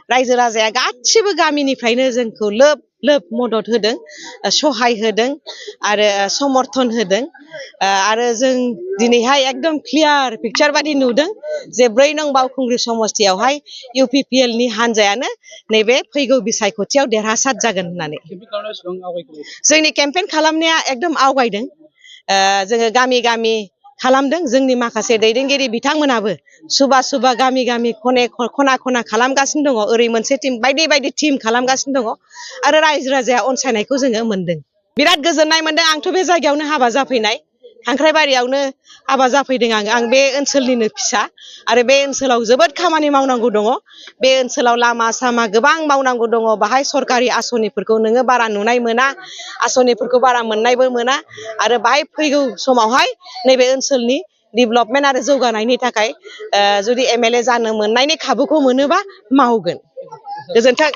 रायजो राजाया गासिबो गामिनिफ्रायनो जोंखौ लोब लोब मदद होदों, सहाय होदों आरो समर्थन होदों। आरो जों दिनैहाय एकदम क्लियार पिक्चार बादि नुदों जे 4 नं बावखुंग्रि समस्तियावहाय UPPL नि हान्जायानो नैबे फैगौ बिसायख'थियाव देरहासार जागोन होननानै। जोंनि केम्पेइन खालामनाया एकदम आवगायदों। जोङो गामि गामि खालामदों। जोंनि माखासे दैदेनगिरि बिथांमोनाबो सुबा गामि गामि खना खना खालामगासिनो दङ। ओरै मोनसे टीम बायदि बायदि टीम खालामगासिनो दङ आरो रायजो राजाया अनसायनायखौ जोङो मोनदों। बिराद गोजोननाय मोनदों। आंथ' बे जायगायावनो हाबा जाफैनाय, खांख्राइबारियावनो हाबा जाफैदों आं बे ओनसोलनिनो फिसा आरो बे ओनसोलाव जोबोद खामानि मावनांगौ दङ। बे ओनसोलाव लामा सामा गोबां मावनांगौ दङ। बाहाय सरकारि आसनिफोरखौ नोङो बारा नुनाय मोना, आसनिफोरखौ बारा मोननायबो मोना आरो बाहाय फैगौ समावहाय नैबे ओनसोलनि डेभेलपमेन्ट आरो जौगानायनि थाखाय जुदि MLA जानो मोननायनि खाबुखौ मोनोबा मावगोन। गोजोन्थों।